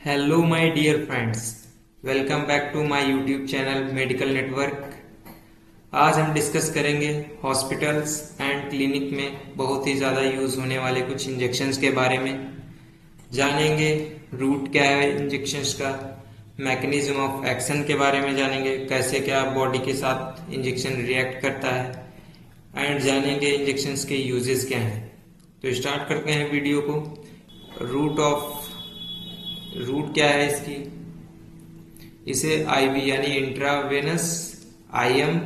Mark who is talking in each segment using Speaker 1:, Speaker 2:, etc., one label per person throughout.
Speaker 1: Hello my dear friends, welcome back to my YouTube channel medical network. आज हम discuss करेंगे hospitals and clinic में बहुत ही ज़्यादा यूज़ होने वाले कुछ इंजेक्शंस के बारे में। जानेंगे रूट क्या है इंजेक्शंस का, मैकेनिज्म ऑफ एक्शन के बारे में जानेंगे, कैसे क्या बॉडी के साथ इंजेक्शन रिएक्ट करता है, एंड जानेंगे इंजेक्शंस के यूजेस क्या हैं। तो स्टार्ट करते हैं वीडियो को। रूट क्या है इसकी? इसे आईवी यानी इंट्रावेनस, आईएम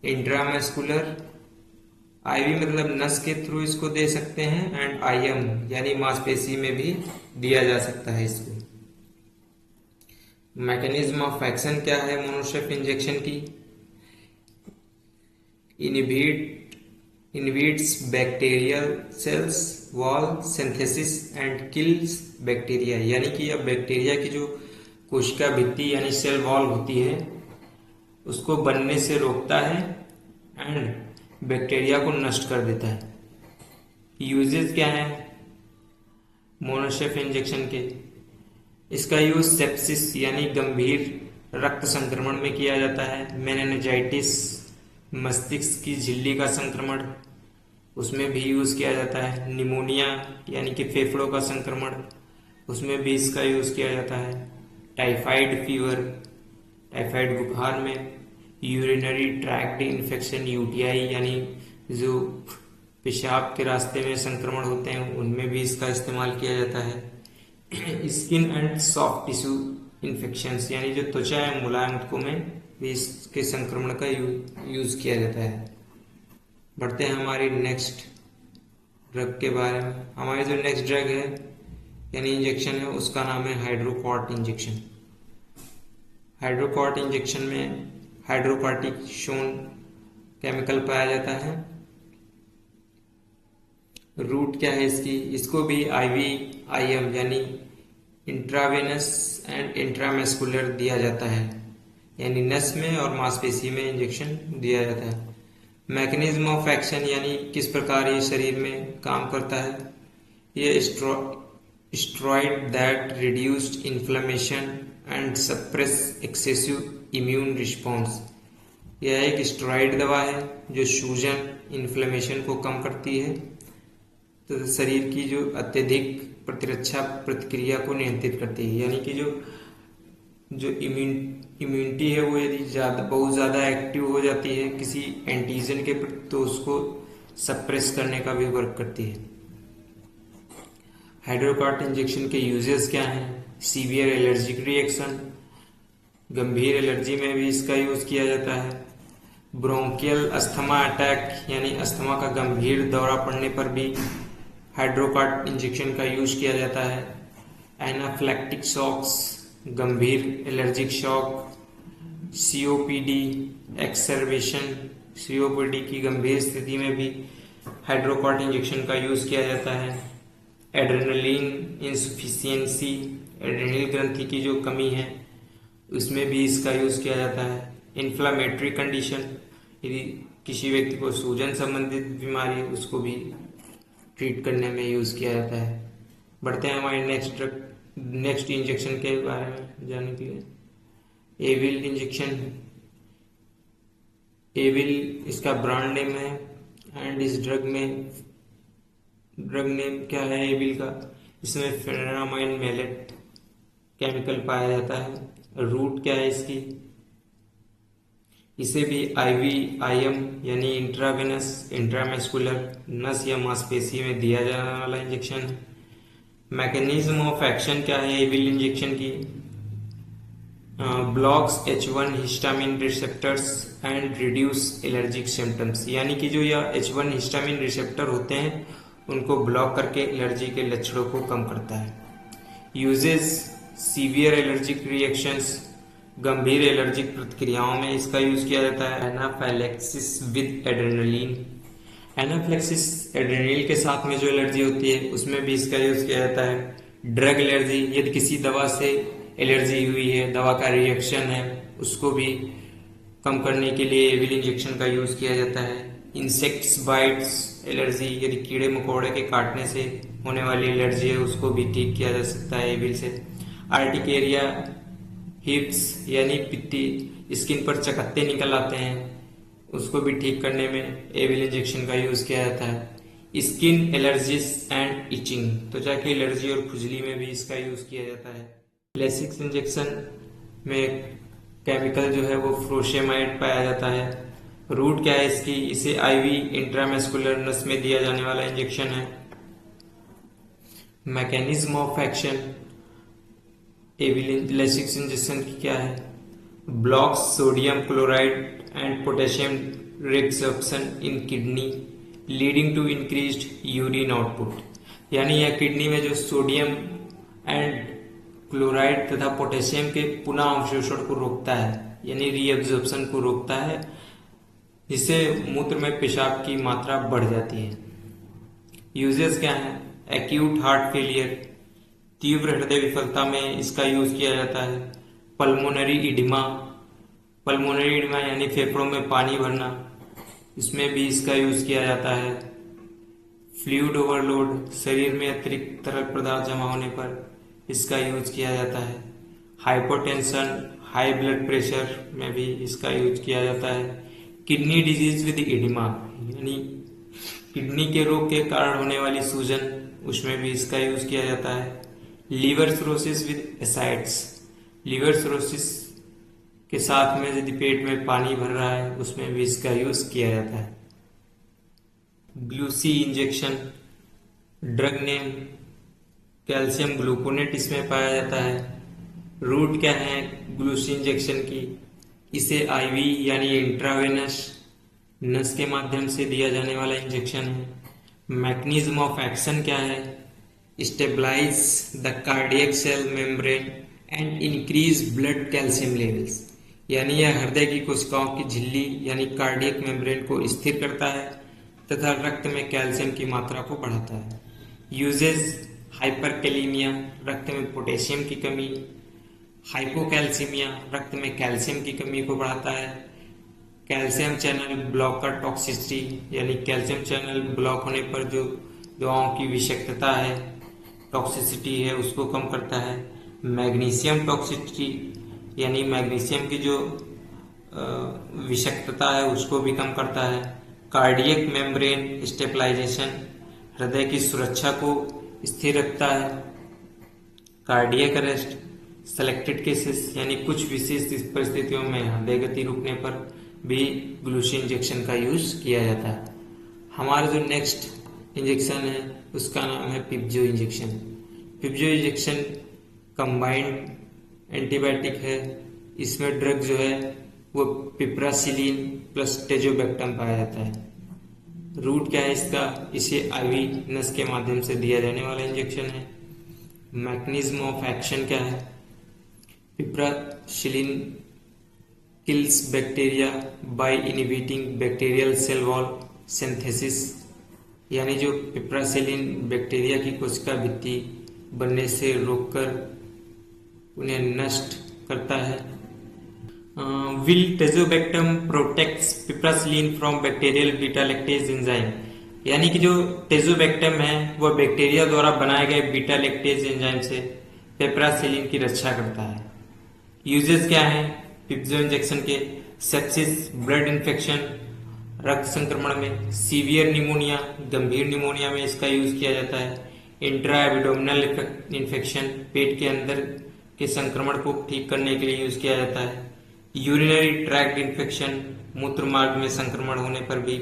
Speaker 1: इंट्रामस्कुलर। आईवी मतलब नस के थ्रू इसको दे सकते हैं, एंड आईएम यानी मांसपेशी में भी दिया जा सकता है इसको। मैकेनिज्म ऑफ एक्शन क्या है मोनोसेफ इंजेक्शन की? Inhibits bacterial cells wall synthesis and kills bacteria, यानी कि अब बैक्टीरिया की जो कोशिका भित्ति यानी सेल वॉल होती है उसको बनने से रोकता है एंड बैक्टीरिया को नष्ट कर देता है। यूजेस क्या है मोनोसेफ इंजेक्शन के? इसका यूज सेप्सिस यानी गंभीर रक्त संक्रमण में किया जाता है। मेनिनजाइटिस, मस्तिष्क की झिल्ली का संक्रमण, उसमें भी यूज किया जाता है। निमोनिया यानी कि फेफड़ों का संक्रमण, उसमें भी इसका यूज किया जाता है। टाइफाइड फीवर, टाइफाइड बुखार में। यूरिनरी ट्रैक्ट इन्फेक्शन, यूटीआई यानी जो पेशाब के रास्ते में संक्रमण होते हैं उनमें भी इसका इस्तेमाल किया जाता है। Skin and soft tissue infections यानी जो त्वचा है मुलायम ऊतकों में भी इसके संक्रमण का यूज किया जाता है। बढ़ते हैं हमारी नेक्स्ट ड्रग के बारे में। हमारी जो नेक्स्ट ड्रग है यानी इंजेक्शन है उसका नाम है हाइड्रोकॉर्ट इंजेक्शन। हाइड्रोकॉर्ट इंजेक्शन में हाइड्रोकॉर्टिसोन केमिकल पाया जाता है। रूट क्या है इसकी? इसको भी आईवी आईएम यानी इंट्रावेनस एंड इंट्रामस्कुलर दिया जाता है, यानी नस में और मांसपेशी में इंजेक्शन दिया जाता है। मैकेनिज्म ऑफ एक्शन यानी किस प्रकार ये शरीर में काम करता है? ये steroid that reduced inflammation and suppress excessive immune response. यह एक स्टेरॉइड दवा है जो सूजन इन्फ्लेमेशन को कम करती है, तो शरीर की जो अत्यधिक प्रतिरक्षा प्रतिक्रिया को नियंत्रित करती है, यानी कि जो इम्यूनिटी है वो यदि बहुत ज़्यादा एक्टिव हो जाती है किसी एंटीजन के प्रति तो उसको सप्रेस करने का भी वर्क करती है। हाइड्रोकॉर्ट इंजेक्शन के यूजेस क्या हैं? सीवियर एलर्जिक रिएक्शन, गंभीर एलर्जी में भी इसका यूज किया जाता है। ब्रोंकियल अस्थमा अटैक यानी अस्थमा का गंभीर दौरा पड़ने पर भी हाइड्रोकॉर्ट इंजेक्शन का यूज किया जाता है। एनाफ्लेक्टिक शॉक्स, गंभीर एलर्जिक शॉक, सीओपीडी एक्सर्वेशन, सीओपीडी की गंभीर स्थिति में भी हाइड्रोकॉर्ट इंजेक्शन का यूज किया जाता है। एड्रेनलिन इंसफिशियंसी, एड्रेनल ग्रंथि की जो कमी है उसमें भी इसका यूज किया जाता है। इन्फ्लामेटरी कंडीशन, यदि किसी व्यक्ति को सूजन संबंधित बीमारी है उसको भी ट्रीट करने में यूज किया जाता है। बढ़ते हैं हमारे नेक्स्ट इंजेक्शन के बारे में जानने के लिए। एविल इंजेक्शन, एविल इसका ब्रांड नेम है एंड इस ड्रग नेम क्या है एविल का? इसमें फेनामाइन मेलेट केमिकल पाया जाता है। रूट क्या है इसकी? इसे भी आईवी आईएम यानी इंट्रावेनस इंट्रामस्कुलर नस या मांसपेशी में दिया जाने वाला इंजेक्शन है। मैकेनिज्म ऑफ एक्शन क्या है एविल इंजेक्शन की? Blocks H1 histamine receptors and reduce allergic symptoms, यानी कि जो यह H1 हिस्टामिन रिसेप्टर होते हैं उनको ब्लॉक करके एलर्जी के लक्षणों को कम करता है। यूजेस सीवियर एलर्जिक रिएक्शंस, गंभीर एलर्जिक प्रतिक्रियाओं में इसका यूज किया जाता है। एनाफाइलेक्सिस विद एड्रेनलिन, एनाफ्लेक्सिस एड्रेनलिन के साथ में जो एलर्जी होती है उसमें भी इसका यूज किया जाता है। ड्रग एलर्जी, यदि किसी दवा से एलर्जी हुई है, दवा का रिएक्शन है, उसको भी कम करने के लिए एविल इंजेक्शन का यूज किया जाता है। इंसेक्ट्स बाइट्स एलर्जी, यदि कीड़े मकोड़े के काटने से होने वाली एलर्जी है उसको भी ठीक किया जा सकता है एविल से। आर्टिकेरिया हिप्स यानी पित्ती, स्किन पर चकत्ते निकल आते हैं, उसको भी ठीक करने में एविल इंजेक्शन का यूज किया जाता है। स्किन एलर्जीज एंड इचिंग, त्वचा की एलर्जी और खुजली में भी इसका यूज किया जाता है। लेसिक्स इंजेक्शन में केमिकल जो है वो फ्रोशेमाइड पाया जाता है। रूट क्या है इसकी, इसे आईवी इंट्रामस्कुलर नस में दिया जाने वाला इंजेक्शन है। Mechanism of action Avil Lasix injection की क्या है, blocks sodium chloride and potassium reabsorption in kidney leading to increased urine output, यानी यह किडनी में जो सोडियम एंड क्लोराइड तथा पोटेशियम के पुनः अवशोषण को रोकता है, यानी रीएब्जॉर्प्शन को रोकता है, जिससे मूत्र में पेशाब की मात्रा बढ़ जाती है। यूजेस क्या है, एक्यूट हार्ट फेलियर, तीव्र हृदय विफलता में इसका यूज किया जाता है। पल्मोनरी इडिमा, पल्मोनरी इडिमा यानी फेफड़ों में पानी भरना, इसमें भी इसका यूज किया जाता है। फ्लूइड ओवरलोड, शरीर में अतिरिक्त तरल पदार्थ जमा होने पर इसका यूज किया जाता है। हाइपोटेंशन, हाई ब्लड प्रेशर में भी इसका यूज किया जाता है। किडनी डिजीज विद इडिमा, यानी किडनी के रोग के कारण होने वाली सूजन, उसमें भी इसका यूज किया जाता है। Liver cirrhosis with ascites, liver cirrhosis के साथ में यदि पेट में पानी भर रहा है, उसमें भी इसका यूज किया जाता है। ग्लूसी injection, drug name calcium gluconate इसमें पाया जाता है। रूट क्या है ग्लूसी इंजेक्शन की, इसे आईवी यानी इंट्रावेनस नस के माध्यम से दिया जाने वाला इंजेक्शन है। मैकेनिज्म ऑफ एक्शन क्या है, stabilize the cardiac cell membrane and increase blood calcium levels, यानी यह हृदय की कोशिकाओं की झिल्ली यानी कार्डियक मेम्ब्रेन को स्थिर करता है तथा रक्त में कैल्शियम की मात्रा को बढ़ाता है। यूजेज हाइपरकैलेमिया, रक्त में पोटेशियम की कमी। हाइपोकैल्सीमिया, रक्त में कैल्शियम की कमी को बढ़ाता है। कैल्शियम चैनल ब्लॉकर टॉक्सिसिटी, यानी कैल्शियम चैनल ब्लॉक होने पर जो दवाओं की विषाक्तता है, टॉक्सिसिटी है, उसको कम करता है। मैग्नीशियम टॉक्सिसिटी, यानी मैग्नीशियम की जो विषाक्तता है उसको भी कम करता है। कार्डियक मेम्ब्रेन स्टेबलाइजेशन, हृदय की सुरक्षा को स्थिर रखता है। कार्डियक अरेस्ट, सेलेक्टेड केसेस, यानी कुछ विशेष परिस्थितियों में हृदय गति रुकने पर भी ग्लूसी इंजेक्शन का यूज किया जाता है। हमारा जो नेक्स्ट इंजेक्शन है उसका नाम है पिप्जो इंजेक्शन। पिप्जो इंजेक्शन कंबाइंड एंटीबायोटिक है। इसमें ड्रग जो है वो पिप्रासिलीन प्लस टेजोबैक्टम पाया जाता है। रूट क्या है इसका, इसे आईवी नस के माध्यम से दिया जाने वाला इंजेक्शन है। मैकेनिज्म ऑफ एक्शन क्या है, piperacillin kills bacteria by inhibiting bacterial cell wall synthesis, यानी जो पिप्रासिलीन बैक्टीरिया की कोशिका भित्ति बनने से रोककर उन्हें नष्ट करता है। Will tazobactam protects piperacillin from bacterial beta lactase enzyme, यानी कि जो टेजोबैक्टम है वह बैक्टीरिया द्वारा बनाए गए बीटा लैक्टेज एंजाइम से पिप्रासिलीन की रक्षा करता है। यूजेस क्या है पिप्जो इंजेक्शन के, सेप्सिस ब्लड इन्फेक्शन, रक्त संक्रमण में, सीवियर निमोनिया गंभीर निमोनिया में इसका यूज किया जाता है। इंट्रा एब्डोमिनल इन्फेक्शन, पेट के अंदर के संक्रमण को ठीक करने के लिए यूज किया जाता है। यूरिनरी ट्रैक्ट इन्फेक्शन, मूत्र मार्ग में संक्रमण होने पर भी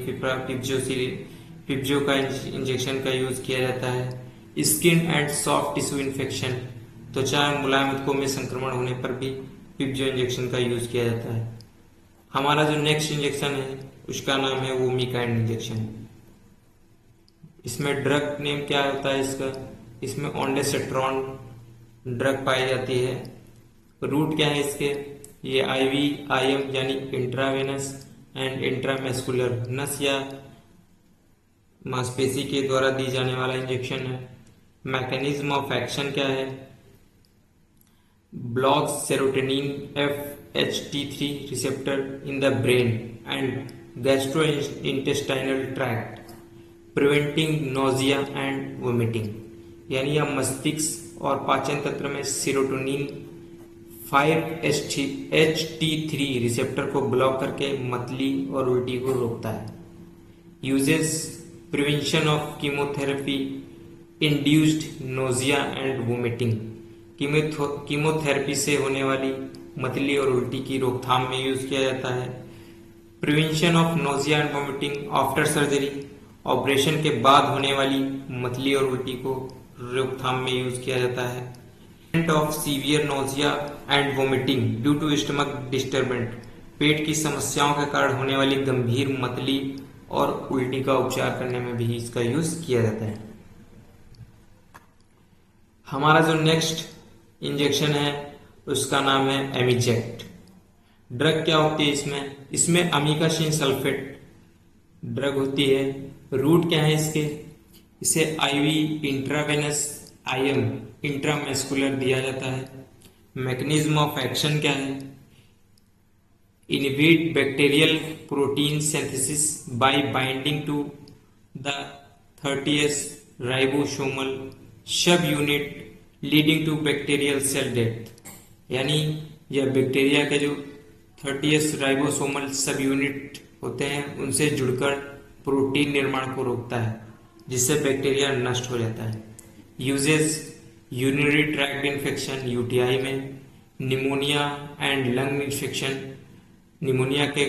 Speaker 1: पिप्जो का इंजेक्शन का यूज किया जाता है। Skin and soft tissue infection, त्वचा एवं मुलायम ऊतकों में संक्रमण होने पर भी पिप्जो इंजेक्शन का यूज किया जाता है। हमारा जो नेक्स्ट इंजेक्शन है उसका नाम है वोमिकाइंड इंजेक्शन। इसमें ड्रग नेम क्या होता है इसका, इसमें ओंडेसेट्रॉन ड्रग पाई जाती है। रूट क्या है इसके, ये आईवी आईएम यानी इंट्रावेनस एंड इंट्रामस्कुलर नस या मांसपेशी के द्वारा दी जाने वाला इंजेक्शन है। मैकेनिज्म ऑफ एक्शन क्या है, blocks serotonin FHT3 receptor in the brain and gastrointestinal tract, preventing nausea and vomiting, यानी यह मस्तिष्क और पाचन तंत्र में सीरोटोनिन 5-HT3 रिसेप्टर को ब्लॉक करके मतली और उल्टी को रोकता है। Uses prevention of chemotherapy induced nausea and vomiting. Chemotherapy से होने वाली मतली और उल्टी की रोकथाम में यूज किया जाता है। Prevention of nausea and vomiting after surgery. Operation के बाद होने वाली मतली और उल्टी को रोकथाम में यूज किया जाता है। Of severe nausea and vomiting due to stomach disturbance. पेट की समस्याओं के कारण होने वाली गंभीर मतली और उल्टी का उपचार करने में भी इसका यूज किया जाता है। हमारा जो नेक्स्ट इंजेक्शन है उसका नाम है एमिजेक्ट। ड्रग क्या होती है इसमें अमीकाशीन सल्फेट ड्रग होती है। रूट क्या है इसे आईवी इंट्रावेनस आईएम इंट्रामस्कुलर दिया जाता है। मैकेनिज्म ऑफ एक्शन क्या है? Inhibit bacterial protein synthesis by binding to the 30th ribosomal subunit leading to bacterial cell death. यानी यह बैक्टीरिया के जो 30th राइबोसोमल सब यूनिट होते हैं उनसे जुड़कर प्रोटीन निर्माण को रोकता है, जिससे बैक्टीरिया नष्ट हो जाता है। Uses urinary tract infection UTI में, pneumonia and lung infection. Pneumonia के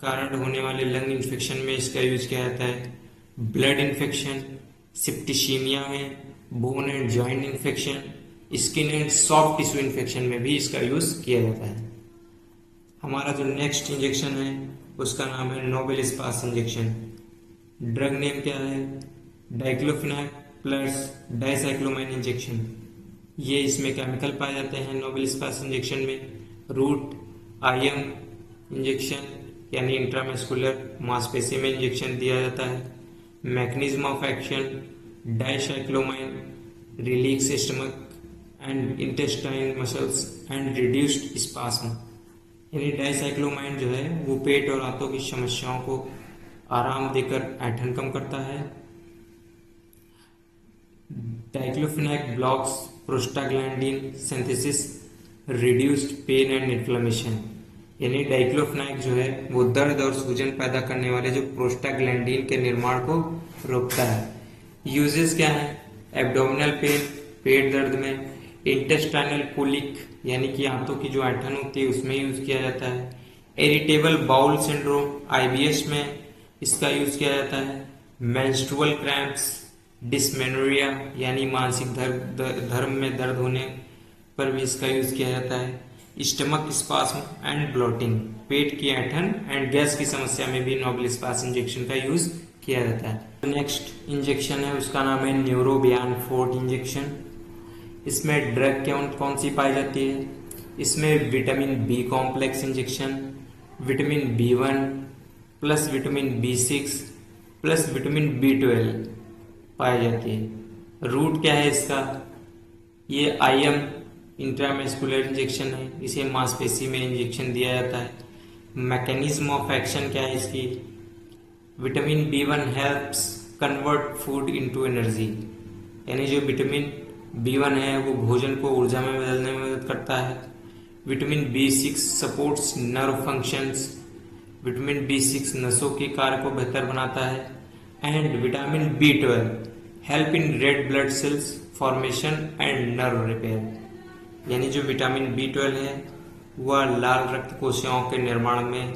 Speaker 1: कारण होने वाले लंग इन्फेक्शन में इसका यूज किया जाता है। ब्लड इन्फेक्शन, सिप्टिशीमिया में, bone and joint infection, skin and soft tissue infection में भी इसका यूज किया जाता है। हमारा जो नेक्स्ट इंजेक्शन है उसका नाम है नोबेल स्पास इंजेक्शन। ड्रग नेम क्या है? Diclofenac plus dicyclomine injection. ये इसमें केमिकल पाए जाते हैं नोबेल स्पास इंजेक्शन में। रूट आईएम इंजेक्शन यानी इंट्रामस्कुलर मांसपेशी में इंजेक्शन दिया जाता है। Mechanism of action dicyclomine relax stomach and intestine muscles and reduced spasm. यानी डाइसाइक्लोमाइन जो है वो पेट और आंतों की समस्याओं को आराम देकर ऐंठन कम करता है। Diclofenac blocks prostaglandin synthesis reduced pain and inflammation. यानी डाइक्लोफिनेक जो है वो दर्द और सूजन पैदा करने वाले जो प्रोस्टाग्लैंडिन के निर्माण को रोकता है। यूजेस क्या है? एब्डोमिनल पेन पेट दर्द में, इंटेस्टाइनल कोलिक यानी कि आंतों की जो ऐंठन होती है उसमें यूज किया जाता है। इरिटेबल बाउल सिंड्रोम आईबीएस में इसका यूज किया जाता है। मेंस्ट्रुअल क्रैम्प्स, डिस्मेनोरिया यानी मासिक धर्म में दर्द होने पर भी इसका यूज किया जाता है। स्टमक स्पास्म एंड ब्लोटिंग, पेट की ऐंठन एंड गैस की समस्या में भी नोबेल स्पास इंजेक्शन का यूज किया जाता है। नेक्स्ट इंजेक्शन है उसका नाम है न्यूरोबियान फोर्ट इंजेक्शन। इसमें ड्रग कौन सी पाई जाती है? इसमें vitamin B complex injection, vitamin B1 plus vitamin B6 plus vitamin B12 पाई जाती है। रूट क्या है इसका? ये आईएम इंट्रामस्कुलर इंजेक्शन है, इसे मांसपेशी में इंजेक्शन दिया जाता है। मैकेनिज्म ऑफ एक्शन क्या है इसकी? Vitamin B1 helps convert food into energy. यानी जो विटामिन B1 है वो भोजन को ऊर्जा में बदलने में मदद करता है। Vitamin B6 supports nerve functions. Vitamin B6 नसों के कार्य को बेहतर बनाता है। And vitamin B12 help in red blood cells formation and nerve repair. यानी जो विटामिन B12 है वह लाल रक्त कोशिकाओं के निर्माण में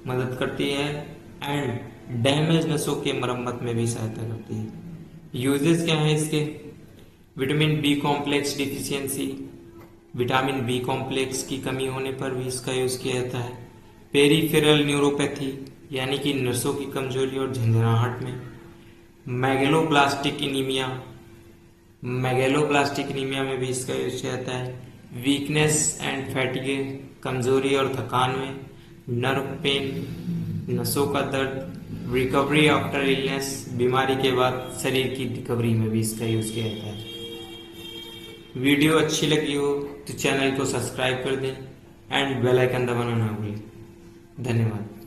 Speaker 1: मदद करती है एंड डैमेज नसों के मरम्मत में भी सहायता करती है। यूजेस क्या है इसके? Vitamin B complex deficiency, vitamin B complex की कमी होने पर भी इसका यूज किया जाता है। पेरिफेरल न्यूरोपैथी यानी कि नसों की कमजोरी और झंझनाहट में। मैगेलोब्लास्टिक एनीमिया में भी इसका यूज किया जाता है। वीकनेस एंड फैटिगे कमजोरी और थकान में। नर्व पेन नसों का दर्द। रिकवरी आफ्टर इलनेस बीमारी के बाद शरीर की रिकवरी में भी इसका यूज किया जाता है। वीडियो अच्छी लगी हो तो चैनल को सब्सक्राइब कर दें एंड बेल आइकन दबाना ना भूलें। धन्यवाद।